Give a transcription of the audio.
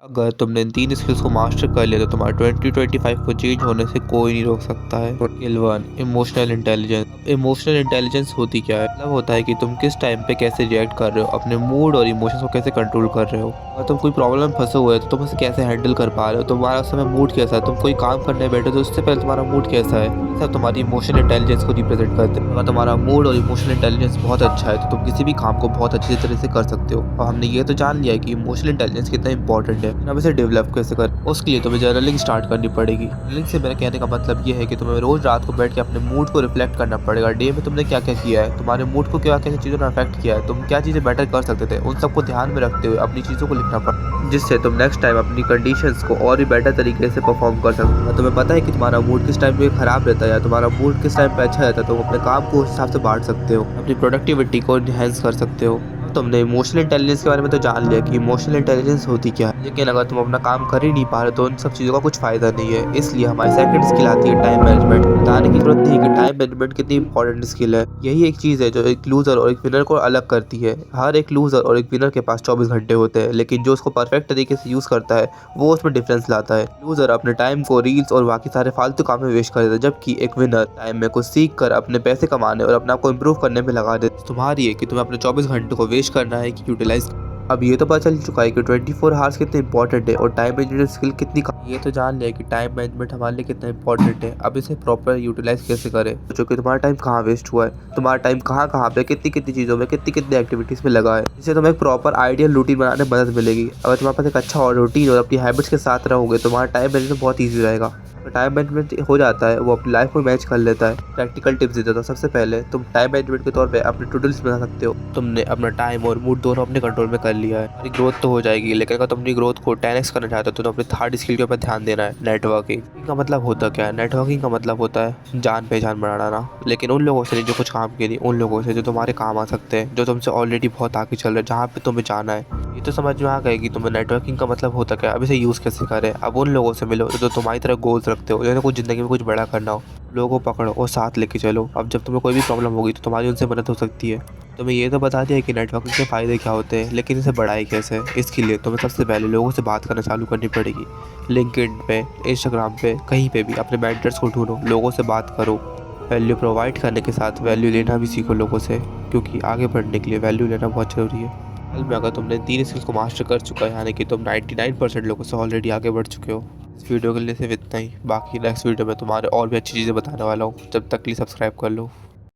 अगर तुमने इन 3 स्किल्स को मास्टर कर लिया तो तुम्हारा 2025 को चेंज होने से कोई नहीं रोक सकता है। Skill 1, emotional intelligence. Emotional intelligence होती क्या है? मतलब होता है कि तुम किस टाइम पे कैसे रिएक्ट कर रहे हो, अपने मूड और इमोशंस को कैसे कंट्रोल कर रहे हो। अगर तुम कोई प्रॉब्लम में फंसे हुए हो तो तुम उसे कैसे हैंडल कर पा रहे हो, तुम्हारा उस समय मूड कैसा है, तुम कोई काम करने बैठे तो उससे पहले तुम्हारा मूड कैसा है। ये सब तुम्हारी इमोशनल इंटेलिजेंस को रिप्रेजेंट करते हैं। अगर तुम्हारा मूड और इमोशनल इंटेलिजेंस बहुत अच्छा है तो तुम किसी भी काम को बहुत अच्छी तरह से कर सकते हो। और हमने ये तो जान लिया है कि इमोशनल इंटेलिजेंस कितना इंपॉर्टेंट है। अब इसे डेवलप कैसे कर, उसके लिए तुम्हें जर्नलिंग स्टार्ट करनी पड़ेगी। जर्नलिंग से मेरे कहने का मतलब ये है कि तुम्हें रोज रात को बैठ के अपने मूड को रिफ्लेक्ट करना पड़ेगा। डे में तुमने क्या क्या किया है, तुम्हारे मूड को क्या क्या चीज़ों ने अफेक्ट किया है, तुम क्या चीज़ें बेटर कर सकते थे, उन सबको ध्यान में रखते हुए अपनी चीज़ों को लिखना पड़ेगा, जिससे तुम नेक्स्ट टाइम अपनी कंडीशंस को और भी बेटर तरीके से परफॉर्म कर सकते हो। तुम्हें पता है कि तुम्हारा मूड किस टाइम पे खराब रहता है या तुम्हारा मूड किस टाइम पे अच्छा रहता है, तो तुम अपने काम को उस हिसाब से बांट सकते हो, अपनी प्रोडक्टिविटी को इनहेंस कर सकते हो। तुमने इमोशनल इंटेलिजेंस के बारे में तो जान लिया कि इमोशनल इंटेलिजेंस होती क्या है, लेकिन अगर तुम अपना काम कर ही नहीं पा रहे तो उन सब चीज़ों का कुछ फायदा नहीं है। इसलिए हमारी सेकंड स्किल आती है टाइम मैनेजमेंट। बताने की जरूरत नहीं कि टाइम मैनेजमेंट कितनी इंपॉर्टेंट स्किल है। यही एक चीज़ है जो एक लूजर और एक विनर को अलग करती है। हर एक लूजर और एक विनर के पास 24 घंटे होते हैं, लेकिन जो उसको परफेक्ट तरीके से यूज़ करता है वो उसमें डिफरेंस लाता है। लूजर अपने टाइम को रील्स और बाकी सारे फालतू काम में वेस्ट कर देता है, जबकि एक विनर टाइम में कुछ सीख कर अपने पैसे कमाने और अपने आप को इम्प्रूव करने में लगा देता। तुम्हारी है कि तुम्हें अपने 24 घंटे को वेस्ट करना है कि यूटिलाइज। अब ये तो पता चल चुका है कि 24 आवर्स कितने इंपॉर्टेंट है और टाइम मैनेजमेंट स्किल कितनी ये तो जान लिया कि टाइम मैनेजमेंट हमारे लिए कितना इंपॉर्टेंट है। अब इसे प्रॉपर यूटिलाइज कैसे करें, जो कि तुम्हारा टाइम कहाँ वेस्ट हुआ है, तुम्हारा टाइम कहाँ कहाँ पे कितनी कितनी चीज़ों में कितनी कितनी एक्टिविटीज़ में लगा है, जिससे तुम्हें एक प्रॉपर आइडियल रूटीन बनाने में मदद मिलेगी। अगर तुम्हारे पास एक अच्छा और रूटीन और अपनी हैबिट्स के साथ रहोगे तो तुम्हारा टाइम मैनेजमेंट बहुत ईजी रहेगा। तो टाइम मैनेजमेंट हो जाता है, वो अपनी लाइफ में मैच कर लेता है। प्रैक्टिकल टिप्स देता था। सबसे पहले तुम टाइम मैनेजमेंट के तौर पे अपने टू डू लिस्ट बना सकते हो। तुमने अपना टाइम और मूड दोनों अपने कंट्रोल में कर लिया है, तुम्हारी ग्रोथ तो हो जाएगी, लेकिन अगर तुम अपनी ग्रोथ को 10x करना चाहते हो तो अपने थर्ड स्किल के ऊपर ध्यान देना है, नेटवर्किंग का मतलब होता क्या है? नेटवर्किंग का मतलब होता है जान पहचान बढ़ाना, लेकिन उन लोगों से नहीं जो कुछ काम के लिए, उन लोगों से जो तुम्हारे काम आ सकते हैं, जो तुमसे ऑलरेडी बहुत आगे चल रहे हैं, जहाँ पे तुम्हें जाना है। ये तो समझ में आ गए कि तुम्हें नेटवर्किंग का मतलब होता क्या है। अब इसे यूज़ कैसे करें? अब उन लोगों से मिलो जो तुम्हारी तरह गोल्स रखते हो, जिन्हें कुछ ज़िंदगी में कुछ बड़ा करना हो। लोगों को पकड़ो और साथ लेके चलो। अब जब तुम्हें कोई भी प्रॉब्लम होगी तो तुम्हारी उनसे मदद हो सकती है। तुम्हें ये तो बता दिया कि नेटवर्किंग के फ़ायदे क्या होते हैं, लेकिन इसे बढ़ाए कैसे? इसके लिए तुम्हें सबसे पहले लोगों से बात करना चालू करनी पड़ेगी। लिंक्डइन पे, इंस्टाग्राम पे, कहीं पे भी अपने मेंटर्स को ढूंढो, लोगों से बात करो। वैल्यू प्रोवाइड करने के साथ वैल्यू लेना भी सीखो लोगों से, क्योंकि आगे बढ़ने के लिए वैल्यू लेना बहुत ज़रूरी है। कल में अगर तुमने 3 स्किल्स को मास्टर कर चुका है, यानी कि तुम 99% लोगों से ऑलरेडी आगे बढ़ चुके हो। इस वीडियो के लिए सिर्फ इतना ही। बाकी नेक्स्ट वीडियो में तुम्हारे और भी अच्छी चीज़ें बताने वाला हूँ। जब तक के लिए सब्सक्राइब कर लो।